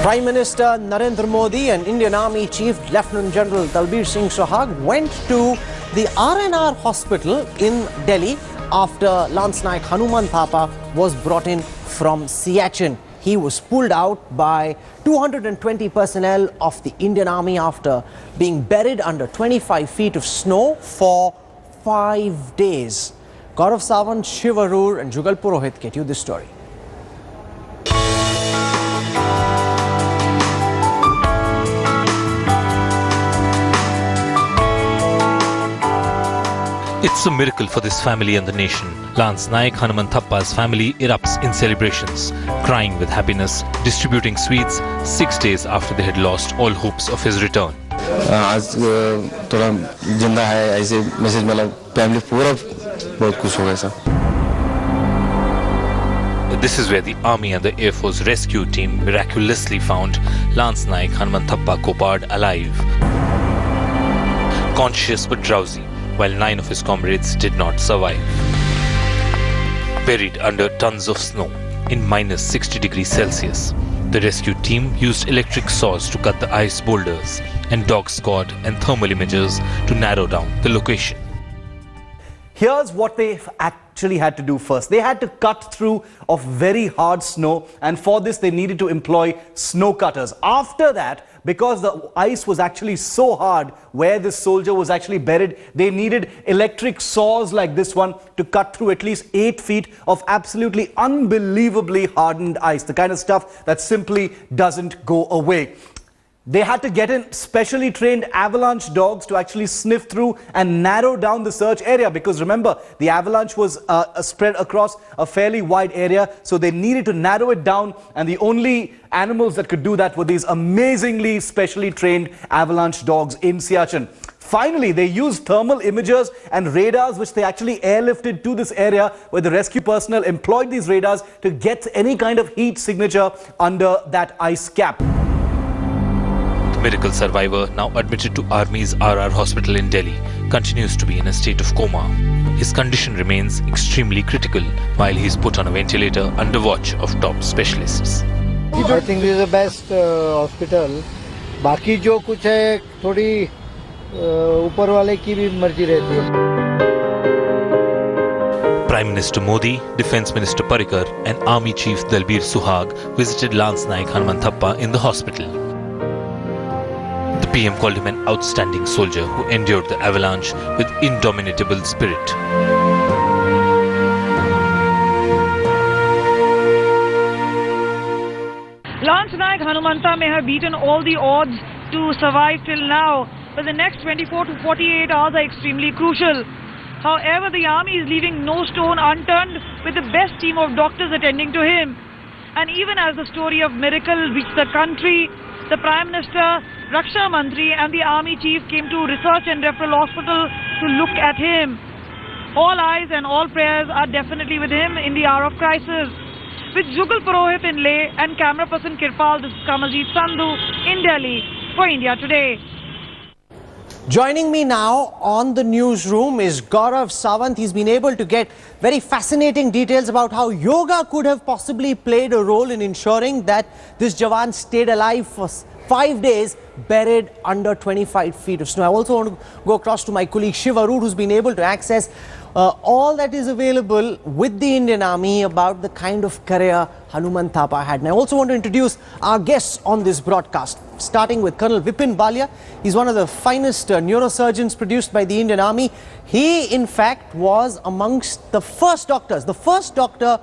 Prime Minister Narendra Modi and Indian Army Chief Lieutenant General Dalbir Singh Suhag went to the RNR hospital in Delhi after Lance Naik Hanumanthappa was brought in from Siachen. He was pulled out by 220 personnel of the Indian Army after being buried under 25 feet of snow for 5 days. Gaurav Sawant, Shiv Arur and Jugal Purohit get you this story. It's a miracle for this family and the nation. Lance Naik Hanumanthappa's family erupts in celebrations, crying with happiness, distributing sweets 6 days after they had lost all hopes of his return. आज थोड़ा जिंदा है ऐसे message मिला family पूरा बहुत खुश हो गया sir. This is where the Army and the Air Force rescue team miraculously found Lance Naik Hanumanthappa Kopad alive, conscious but drowsy, while 9 of his comrades did not survive. Buried under tons of snow in minus 60 degrees Celsius, the rescue team used electric saws to cut the ice boulders and dog squad and thermal imagers to narrow down the location. Here's what they actually had to do first. They had to cut through of very hard snow, and for this they needed to employ snow cutters. After that, because the ice was actually so hard where this soldier was actually buried, they needed electric saws like this one to cut through at least 8 feet of absolutely unbelievably hardened ice, the kind of stuff that simply doesn't go away. They had to get in specially trained avalanche dogs to actually sniff through and narrow down the search area, because remember, the avalanche was spread across a fairly wide area, so they needed to narrow it down, and the only animals that could do that were these amazingly specially trained avalanche dogs in Siachen. Finally, they used thermal imagers and radars, which they actually airlifted to this area, where the rescue personnel employed these radars to get any kind of heat signature under that ice cap. Miracle survivor, now admitted to Army's RR hospital in Delhi, continues to be in a state of coma. His condition remains extremely critical while he is put on a ventilator under watch of top specialists. I think this is the best hospital. बाकी जो कुछ है थोड़ी ऊपर वाले की भी मर्जी रहती है. Prime Minister Modi, Defence Minister Parrikar and Army Chief Dalbir Suhag visited Lance Naik Hanumanthappa in the hospital. The PM called him an outstanding soldier who endured the avalanche with indomitable spirit. Lance Naik Hanumanthappa may have beaten all the odds to survive till now, but the next 24 to 48 hours are extremely crucial. However, the army is leaving no stone unturned with the best team of doctors attending to him. And even as the story of miracle reached the country, the Prime Minister, Raksha Mantri and the Army Chief came to Research and Referral Hospital to look at him. All eyes and all prayers are definitely with him in the hour of crisis. With Jugal Purohit in Leh and camera person Kirpal, this is Kamaljeet Sandhu in Delhi for India Today. Joining me now on the newsroom is Gaurav Sawant. He's been able to get very fascinating details about how yoga could have possibly played a role in ensuring that this Jawan stayed alive for 5 days, buried under 25 feet of snow. I also want to go across to my colleague Shiv Arur, who's been able to access all that is available with the Indian Army about the kind of career Hanumanthappa had. And I also want to introduce our guests on this broadcast, starting with Colonel Vipin Balia. He's one of the finest neurosurgeons produced by the Indian Army. He, in fact, was amongst the first doctors, the first doctor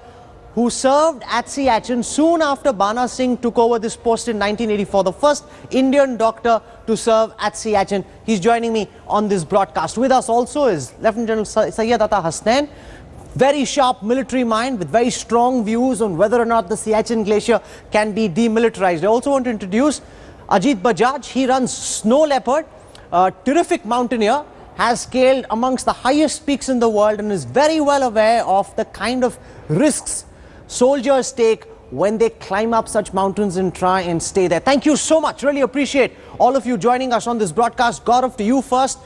who served at Siachen soon after Bana Singh took over this post in 1984, the first Indian doctor to serve at Siachen. He's joining me on this broadcast. With us also is Lieutenant General Syed Ata Hasnain, very sharp military mind with very strong views on whether or not the Siachen glacier can be demilitarized. I also want to introduce Ajit Bajaj. He runs Snow Leopard, a terrific mountaineer, has scaled amongst the highest peaks in the world and is very well aware of the kind of risks soldiers take when they climb up such mountains and try and stay there. Thank you so much. Really appreciate all of you joining us on this broadcast. Gaurav, to you first.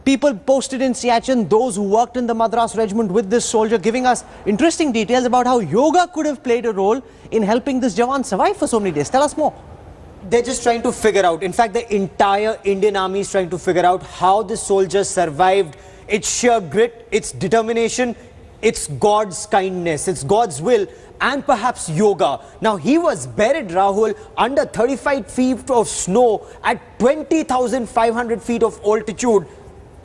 people posted in Siachen, those who worked in the Madras regiment with this soldier, giving us interesting details about how yoga could have played a role in helping this Jawan survive for so many days. Tell us more. They're just trying to figure out, in fact, the entire Indian army is trying to figure out how this soldier survived. It's sheer grit, it's determination, it's God's kindness, it's God's will, and perhaps yoga. Now, he was buried, Rahul, under 35 feet of snow at 20,500 feet of altitude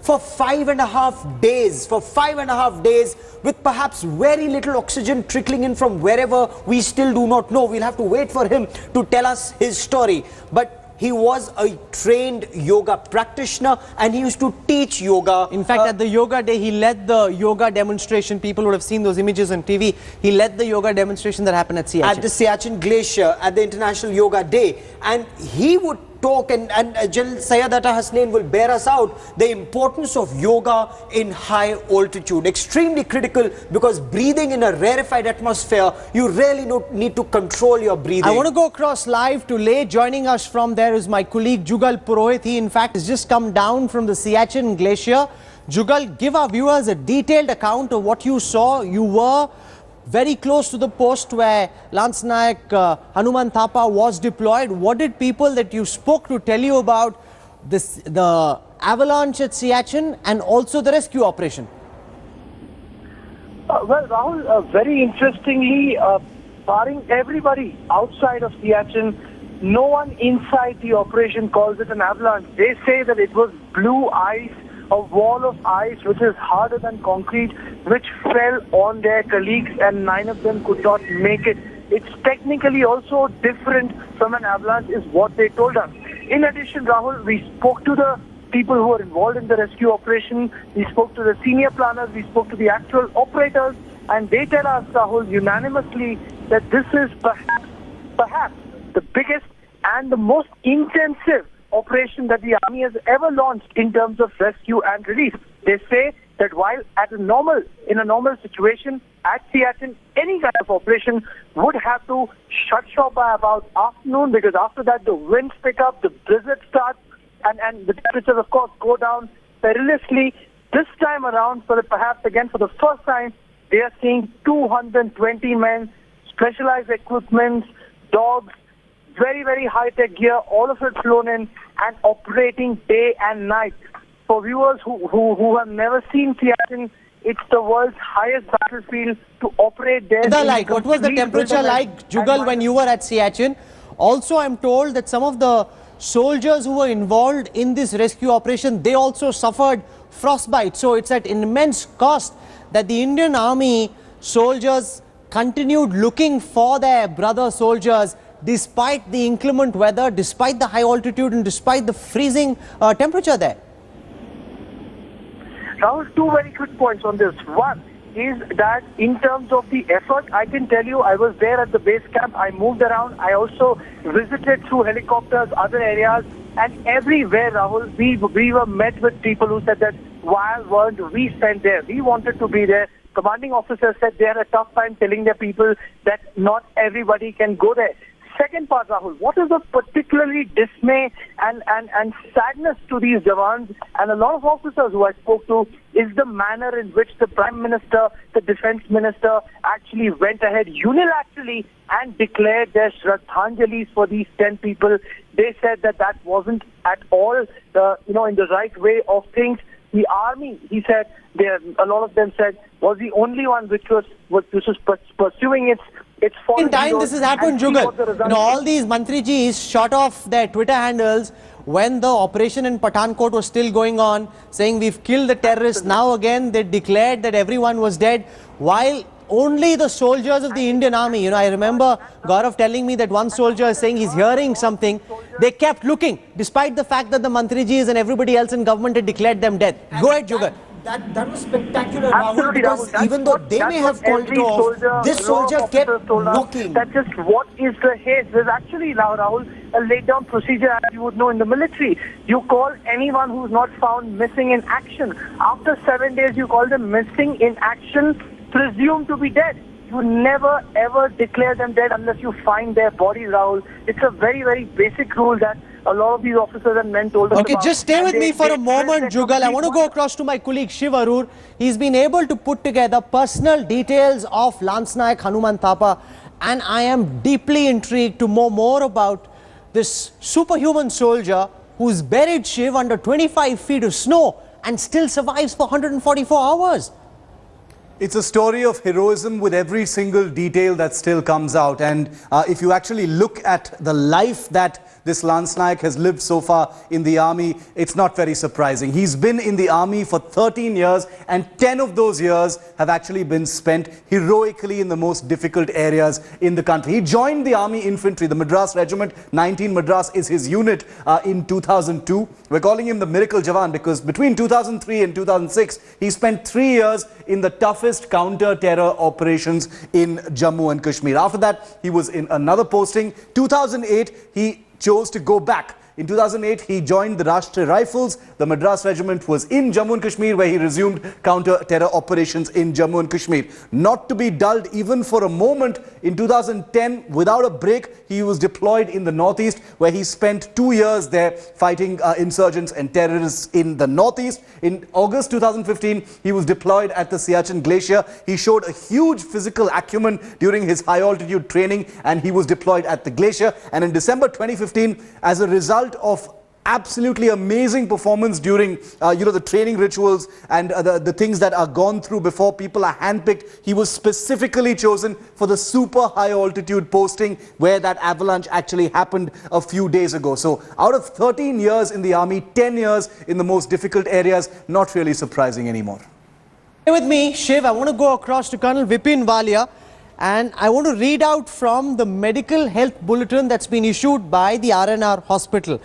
for 5.5 days. For 5.5 days, with perhaps very little oxygen trickling in from wherever, we still do not know. We'll have to wait for him to tell us his story. But he was a trained yoga practitioner and he used to teach yoga. In fact, at the yoga day, he led the yoga demonstration. People would have seen those images on TV. He led the yoga demonstration that happened at Siachen. At the Siachen glacier, at the International Yoga Day. And he would talk, and General Sayyadata Hasnain will bear us out, the importance of yoga in high altitude. Extremely critical, because breathing in a rarefied atmosphere, you really need to control your breathing. I want to go across live to Leh. Joining us from there is my colleague Jugal Purohit. He, in fact, has just come down from the Siachen glacier. Jugal, give our viewers a detailed account of what you saw. You were very close to the post where Lance Naik Hanumanthappa was deployed. What did people that you spoke to tell you about the avalanche at Siachen and also the rescue operation? Well, Rahul, very interestingly, barring everybody outside of Siachen, no one inside the operation calls it an avalanche. They say that it was blue ice, a wall of ice which is harder than concrete, which fell on their colleagues, and 9 of them could not make it. It's technically also different from an avalanche, is what they told us. In addition, Rahul, we spoke to the people who were involved in the rescue operation, we spoke to the senior planners, we spoke to the actual operators, and they tell us, Rahul, unanimously that this is perhaps the biggest and the most intensive operation that the army has ever launched in terms of rescue and relief. They say that while in a normal situation at Siachen, any kind of operation would have to shut shop by about afternoon, because after that the winds pick up, the blizzard starts, and the temperatures of course go down perilously. This time around, perhaps again for the first time, they are seeing 220 men, specialized equipment, dogs, very, very high-tech gear, all of it flown in and operating day and night. For viewers who have never seen Siachen, it's the world's highest battlefield to operate there. What was the temperature like, Jugal, when you were at Siachen? Also, I'm told that some of the soldiers who were involved in this rescue operation, they also suffered frostbite. So it's at immense cost that the Indian Army soldiers continued looking for their brother soldiers despite the inclement weather, despite the high altitude, and despite the freezing temperature there. Rahul, 2 very quick points on this. One is that in terms of the effort, I can tell you I was there at the base camp. I moved around. I also visited through helicopters, other areas, and everywhere, Rahul, we were met with people who said that why weren't we sent there? We wanted to be there. Commanding officers said they had a tough time telling their people that not everybody can go there. Second part, Rahul, what is the particularly dismay and sadness to these Jawans and a lot of officers who I spoke to is the manner in which the Prime Minister, the Defence Minister actually went ahead unilaterally and declared their Shraddhanjalis for these 10 people. They said that wasn't at all in the right way of things. The army, he said, a lot of them said, was the only one which was pursuing its In time this has happened, Jugal. All these Mantrijis shot off their Twitter handles when the operation in Pathankot was still going on, saying we've killed the terrorists. Now again they declared that everyone was dead, while only the soldiers of the Indian Army, I remember Gaurav telling me that one soldier is saying he's hearing something. They kept looking, despite the fact that the Mantrijis and everybody else in government had declared them dead. Go ahead, Jugal. That was spectacular, Rahul, because even though they may have called it off, this soldier kept knocking. That's just what is the haste. There's actually, Rahul, a laid-down procedure, as you would know in the military. You call anyone who's not found missing in action. After 7 days, you call them missing in action, presumed to be dead. You never ever declare them dead unless you find their bodies, Rahul. It's a very, very basic rule that a lot of these officers and men told us Okay, about. just stay And with me for they a moment, drilled Jugal. I want to go across to my colleague Shiv Arur. He's been able to put together personal details of Lance Naik Hanumanthappa, and I am deeply intrigued to know more about this superhuman soldier who's buried, Shiv, under 25 feet of snow and still survives for 144 hours. It's a story of heroism with every single detail that still comes out. And if you actually look at the life that this Lance Naik has lived so far in the army, it's not very surprising. He's been in the army for 13 years and 10 of those years have actually been spent heroically in the most difficult areas in the country. He joined the army infantry, the Madras Regiment, 19 Madras is his unit in 2002. We're calling him the Miracle Jawan because between 2003 and 2006, he spent 3 years in the toughest counter-terror operations in Jammu and Kashmir. After that, he was in another posting. 2008, he chose to go back. In 2008, he joined the Rashtriya Rifles. The Madras Regiment was in Jammu and Kashmir, where he resumed counter-terror operations in Jammu and Kashmir. Not to be dulled even for a moment, in 2010, without a break, he was deployed in the Northeast, where he spent 2 years there fighting insurgents and terrorists in the Northeast. In August 2015, he was deployed at the Siachen glacier. He showed a huge physical acumen during his high-altitude training, and he was deployed at the glacier. And in December 2015, as a result of absolutely amazing performance during the training rituals and the things that are gone through before people are handpicked, he was specifically chosen for the super high altitude posting where that avalanche actually happened a few days ago. So out of 13 years in the army, 10 years in the most difficult areas, not really surprising anymore. Stay with me, Shiv. I want to go across to Colonel Vipin Walia. And I want to read out from the medical health bulletin that's been issued by the RNR hospital.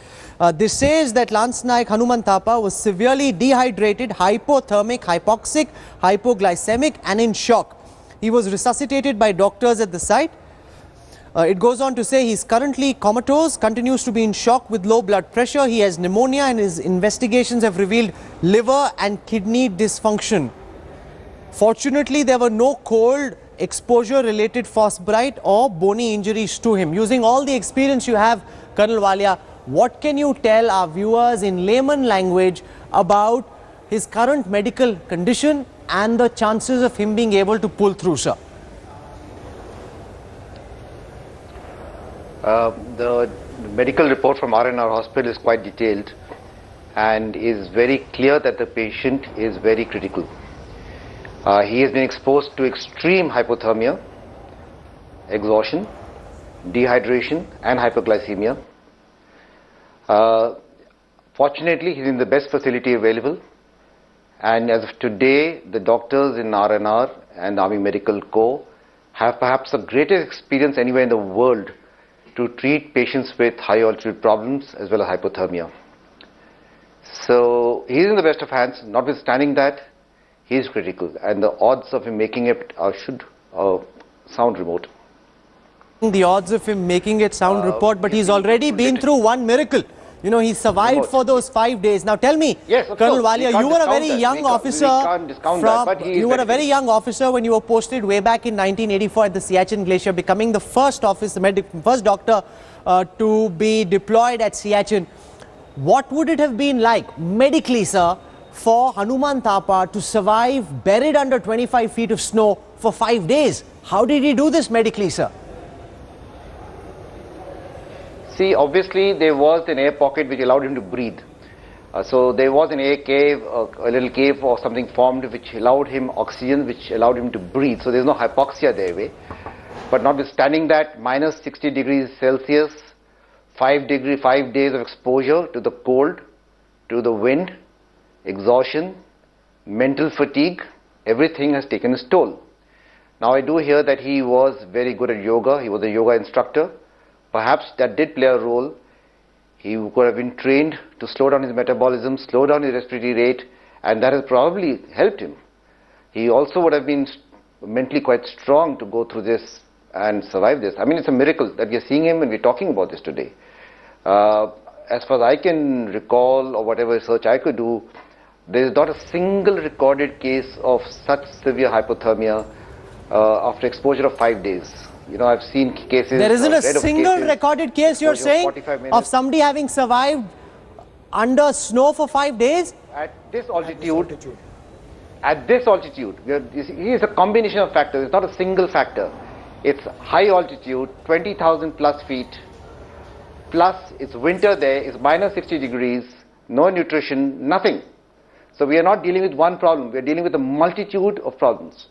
This says that Lance Naik Hanumanthappa was severely dehydrated, hypothermic, hypoxic, hypoglycemic and in shock. He was resuscitated by doctors at the site. It goes on to say he's currently comatose, continues to be in shock with low blood pressure. He has pneumonia and his investigations have revealed liver and kidney dysfunction. Fortunately, there were no cold exposure related frostbite or bony injuries to him. Using all the experience you have, Colonel Walia, what can you tell our viewers in layman language about his current medical condition and the chances of him being able to pull through, sir? The medical report from RNR hospital is quite detailed and is very clear that the patient is very critical. He has been exposed to extreme hypothermia, exhaustion, dehydration and hypoglycemia. Fortunately, he's in the best facility available, and as of today, the doctors in RNR and Army Medical Corps have perhaps the greatest experience anywhere in the world to treat patients with high altitude problems as well as hypothermia. So he's in the best of hands. Notwithstanding that, he is critical, and the odds of him making it should sound remote. The odds of him making it sound remote, but he's already been through one miracle. You know, he survived for those 5 days. Now tell me, yes, Colonel course. Walia, you were a very young officer. You were a very young officer when you were posted way back in 1984 at the Siachen glacier, becoming the first officer, first doctor to be deployed at Siachen. What would it have been like medically, sir, for Hanumanthappa to survive buried under 25 feet of snow for 5 days? How did he do this medically, sir? See, obviously there was an air pocket which allowed him to breathe. So there was an air cave, a little cave or something formed which allowed him oxygen, which allowed him to breathe. So there's no hypoxia there. But notwithstanding that, minus 60 degrees Celsius, 5 days of exposure to the cold, to the wind, exhaustion, mental fatigue, everything has taken its toll. Now I do hear that he was very good at yoga. He was a yoga instructor. Perhaps that did play a role. He could have been trained to slow down his metabolism, slow down his respiratory rate, and that has probably helped him. He also would have been mentally quite strong to go through this and survive this. I mean, it's a miracle that we are seeing him and we're talking about this today. As far as I can recall, or whatever research I could do, there is not a single recorded case of such severe hypothermia after exposure of 5 days. You know, I've seen cases. There isn't a read of single cases recorded case, you're for saying, 45 minutes. of somebody having survived under snow for 5 days? At this altitude, it's a combination of factors. It's not a single factor. It's high altitude, 20,000 plus feet, plus it's winter there, it's minus 60 degrees, no nutrition, nothing. So we are not dealing with one problem, we are dealing with a multitude of problems.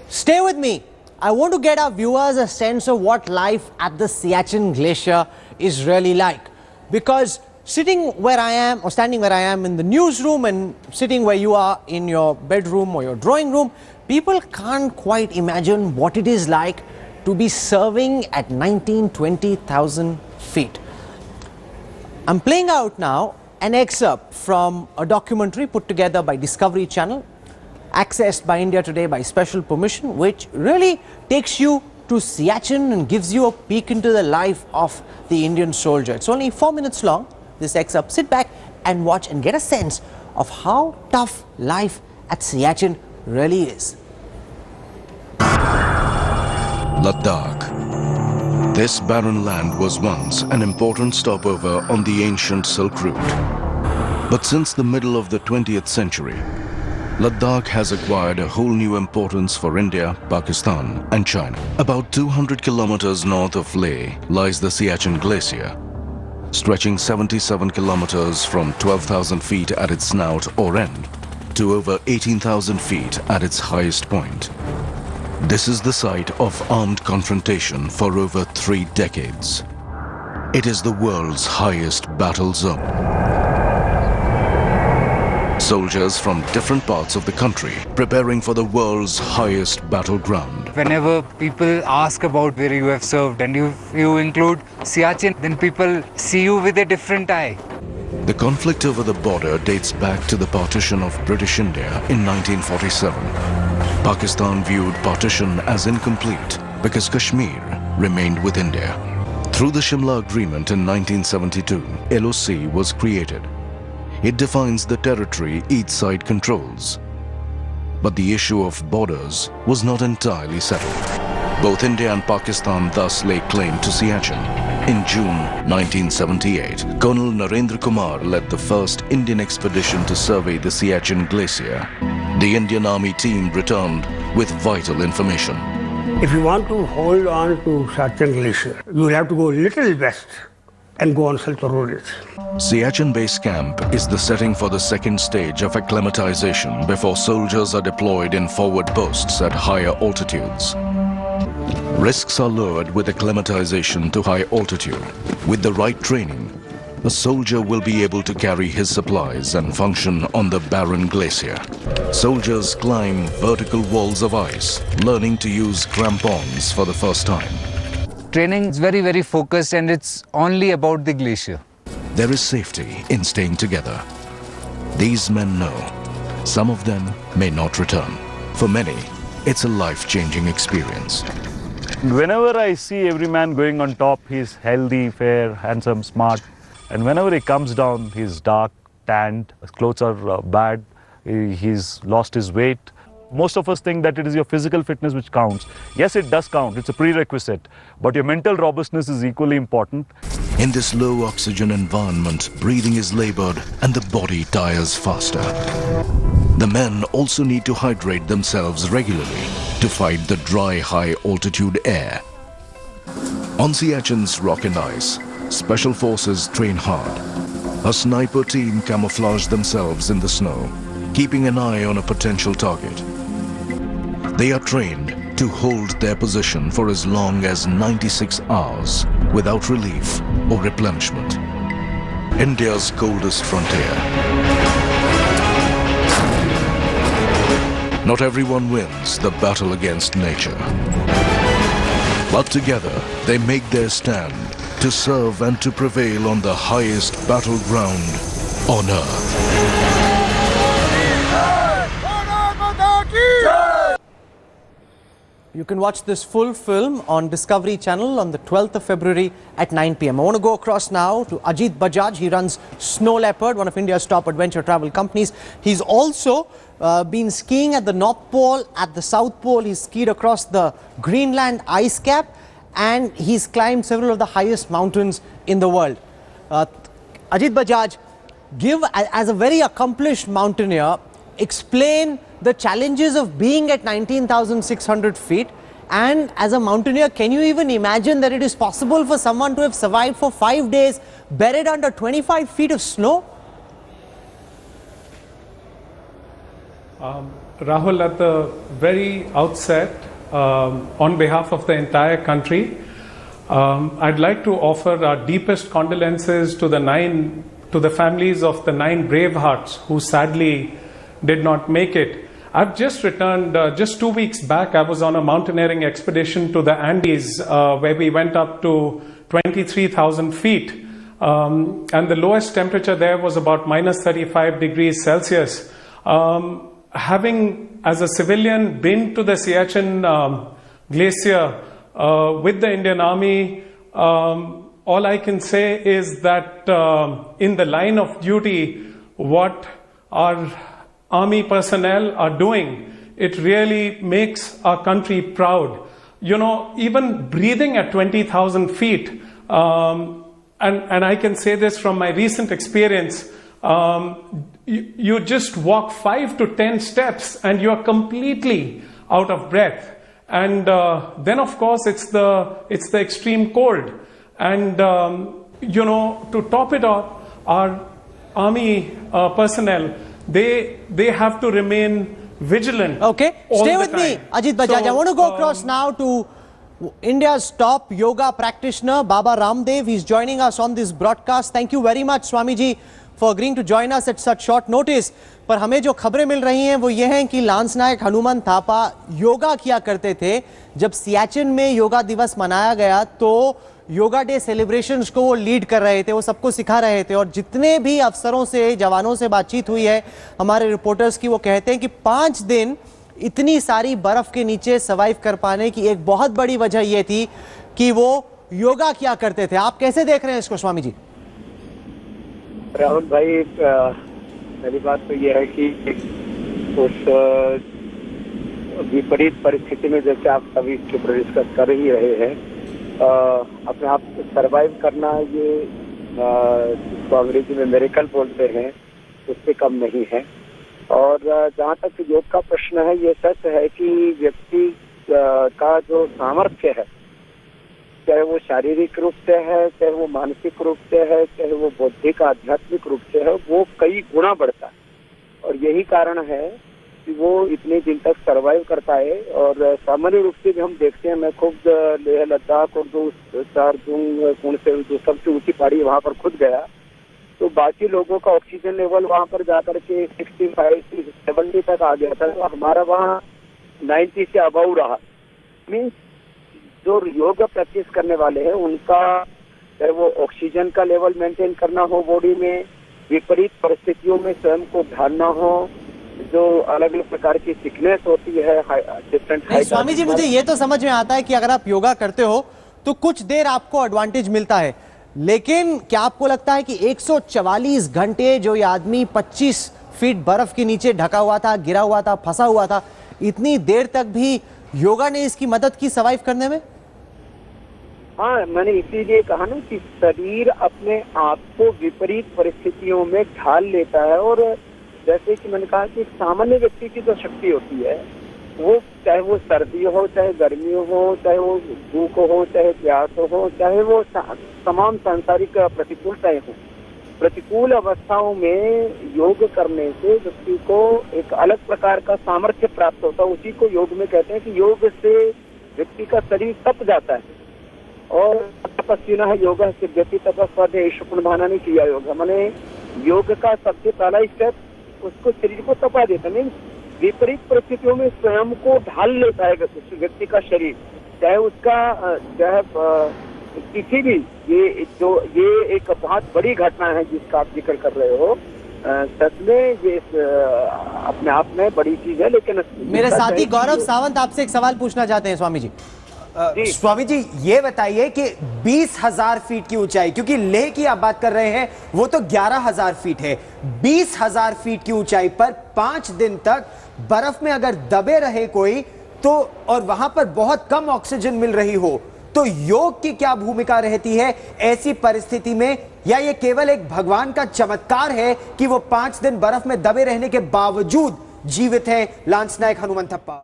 Stay with me. I want to get our viewers a sense of what life at the Siachen glacier is really like. Because sitting where I am, or standing where I am in the newsroom, and sitting where you are in your bedroom or your drawing room, people can't quite imagine what it is like to be serving at 19-20,000 feet. I'm playing out now an excerpt from a documentary put together by Discovery Channel, accessed by India Today by special permission, which really takes you to Siachen and gives you a peek into the life of the Indian soldier. It's only 4 minutes long, this excerpt. Sit back and watch and get a sense of how tough life at Siachen really is. Ladakh. This barren land was once an important stopover on the ancient Silk Route. But since the middle of the 20th century, Ladakh has acquired a whole new importance for India, Pakistan and China. About 200 kilometers north of Leh lies the Siachen glacier, stretching 77 kilometers from 12,000 feet at its snout or end to over 18,000 feet at its highest point. This is the site of armed confrontation for over 3 decades. It is the world's highest battle zone. Soldiers from different parts of the country preparing for the world's highest battleground. Whenever people ask about where you have served and you include Siachen, then people see you with a different eye. The conflict over the border dates back to the partition of British India in 1947. Pakistan viewed partition as incomplete because Kashmir remained with India. Through the Shimla Agreement in 1972, LOC was created. It defines the territory each side controls. But the issue of borders was not entirely settled. Both India and Pakistan thus lay claim to Siachen. In June 1978, Colonel Narendra Kumar led the first Indian expedition to survey the Siachen glacier. The Indian Army team returned with vital information. If you want to hold on to Siachen glacier, you will have to go a little west and go on Silk Road. Siachen Base Camp is the setting for the second stage of acclimatization before soldiers are deployed in forward posts at higher altitudes. Risks are lowered with acclimatization to high altitude. With the right training, a soldier will be able to carry his supplies and function on the barren glacier. Soldiers climb vertical walls of ice, learning to use crampons for the first time. Training is very, very focused and it's only about the glacier. There is safety in staying together. These men know some of them may not return. For many, it's a life-changing experience. Whenever I see every man going on top, he's healthy, fair, handsome, smart. And whenever he comes down, he's dark, tanned, his clothes are bad, he's lost his weight. Most of us think that it is your physical fitness which counts. Yes, it does count, it's a prerequisite. But your mental robustness is equally important. In this low oxygen environment, breathing is labored and the body tires faster. The men also need to hydrate themselves regularly to fight the dry, high-altitude air. On Siachen's rock and ice, special forces train hard. A sniper team camouflage themselves in the snow, keeping an eye on a potential target. They are trained to hold their position for as long as 96 hours without relief or replenishment. India's coldest frontier. Not everyone wins the battle against nature. But together, they make their stand to serve and to prevail on the highest battleground on earth. You can watch this full film on Discovery Channel on the 12th of February at 9 p.m. I want to go across now to Ajit Bajaj. He runs Snow Leopard, one of India's top adventure travel companies. He's also been skiing at the North Pole, at the South Pole. He's skied across the Greenland ice cap, and he's climbed several of the highest mountains in the world. Ajit Bajaj, as a very accomplished mountaineer, explain the challenges of being at 19,600 feet. And as a mountaineer, can you even imagine that it is possible for someone to have survived for 5 days buried under 25 feet of snow? Rahul, at the very outset, on behalf of the entire country, I'd like to offer our deepest condolences to the families of the 9 brave hearts who sadly did not make it. I've just returned, just 2 weeks back, I was on a mountaineering expedition to the Andes where we went up to 23,000 feet. And the lowest temperature there was about minus 35 degrees Celsius. Having, as a civilian, been to the Siachen glacier with the Indian Army, all I can say is that in the line of duty, what our Army personnel are doing, it really makes our country proud. You know, even breathing at 20,000 feet, and I can say this from my recent experience, you just walk 5 to 10 steps and you are completely out of breath. And then of course it's the extreme cold. And you know, to top it off, our Army personnel, they have to remain vigilant. Okay, stay with me, Ajit Bajaj. I want to go across now to India's top yoga practitioner, Baba Ramdev. He's joining us on this broadcast. Thank you very much, Swamiji, for agreeing to join us at such short notice. पर हमें जो खबरें मिल रही हैं वो ये हैं कि लांस नायक हनुमंथापा योगा किया करते थे. जब सियाचिन में योगा दिवस मनाया गया तो योगा डे सेलिब्रेशंस को वो लीड कर रहे थे, वो सबको सिखा रहे थे. और जितने भी अफसरों से, जवानों से बातचीत हुई है हमारे रिपोर्टर्स की, वो कहते हैं कि 5 दिन इतनी सारी बर्फ के नीचे सर्वाइव कर पाने की एक बहुत बड़ी वजह ये थी कि वो योगा किया करते थे. आप कैसे देख रहे हैं इसको, स्वामी जी? राहुल भाई, पहली बात तो ये है कि उस विपरीत परिस्थिति में जैसे आप सभी चुप डिस्कस कर ही रहे हैं, अपने आप सरवाइव करना, ये जिसको अंग्रेजी में मिरेकल बोलते हैं, उससे कम नहीं है. और जहाँ तक योग का प्रश्न है, ये सच है कि व्यक्ति का जो सामर्थ्य है, चाहे वो शारीरिक रूप से है, चाहे वो मानसिक रूप से है, चाहे वो बौद्धिक आध्यात्मिक रूप से है, वो कई गुना बढ़ता है. और यही कारण है कि वो इतने दिन तक सरवाइव करता है. और सामान्य रूप से भी हम देखते हैं, मैं खुद लेह लद्दाख और जो चारदुंग कुंड से जो सबसे ऊंची पहाड़ी वहाँ पर खुद गया, तो बाकी लोगों का ऑक्सीजन लेवल वहाँ पर जाकर के 65 से 70 तक आ गया था. तो हमारा वहाँ 90 से अबव रहा. मीन्स जो योग प्रैक्टिस करने वाले हैं उनका, चाहे वो ऑक्सीजन का लेवल मेंटेन करना हो बॉडी में, विपरीत परिस्थितियों में स्वयं को ढालना हो, जो अलग अलग प्रकार की सिकनेस होती है, डिफरेंट. स्वामी जी, मुझे ये तो समझ में आता है कि अगर आप योगा करते हो तो कुछ देर आपको एडवांटेज मिलता है, लेकिन क्या आपको लगता है कि 144 घंटे जो ये आदमी 25 फीट बर्फ के नीचे ढका हुआ था, गिरा हुआ था, फंसा हुआ था, इतनी देर तक भी योगा ने इसकी मदद की सर्वाइव करने में? हाँ, मैंने इसीलिए कहा ना कि शरीर अपने आप को विपरीत परिस्थितियों में ढाल लेता है. और जैसे कि मैंने कहा कि सामान्य व्यक्ति की जो शक्ति होती है, वो चाहे वो सर्दी हो, चाहे गर्मी हो, चाहे वो भूख हो, चाहे प्यास हो, चाहे वो तमाम सांसारिक प्रतिकूलताएं हो, प्रतिकूल अवस्थाओं में योग करने से व्यक्ति को एक अलग प्रकार का सामर्थ्य प्राप्त होता है. उसी को योग में कहते हैं कि योग से व्यक्ति का शरीर तप जाता है. और तपस्विना है योग सिद्ध्यति तपस्वाध्याय शुक्लभाना ने किया योग. मैंने योग का सबसे पहला स्टेप उसको शरीर को तपा देता, मीन्स विपरीत परिस्थितियों में स्वयं को ढाल लेता है व्यक्ति का शरीर. चाहे उसका चाहे किसी भी, ये एक बहुत बड़ी घटना है जिसका आप जिक्र कर रहे हो, सच में ये अपने आप में बड़ी चीज है, लेकिन मेरे साथी गौरव सावंत आपसे एक सवाल पूछना चाहते हैं स्वामी जी। स्वामी जी ये बताइए कि 20,000 फीट की ऊंचाई, क्योंकि लेह की आप बात कर रहे हैं वो तो 11,000 फीट है, 20,000 फीट की ऊंचाई पर 5 दिन तक बर्फ में अगर दबे रहे कोई तो, और वहां पर बहुत कम ऑक्सीजन मिल रही हो, तो योग की क्या भूमिका रहती है ऐसी परिस्थिति में? या ये केवल एक भगवान का चमत्कार है कि वो 5 दिन बर्फ में दबे रहने के बावजूद जीवित हैं? लांस नायक हनुमंथप्पा।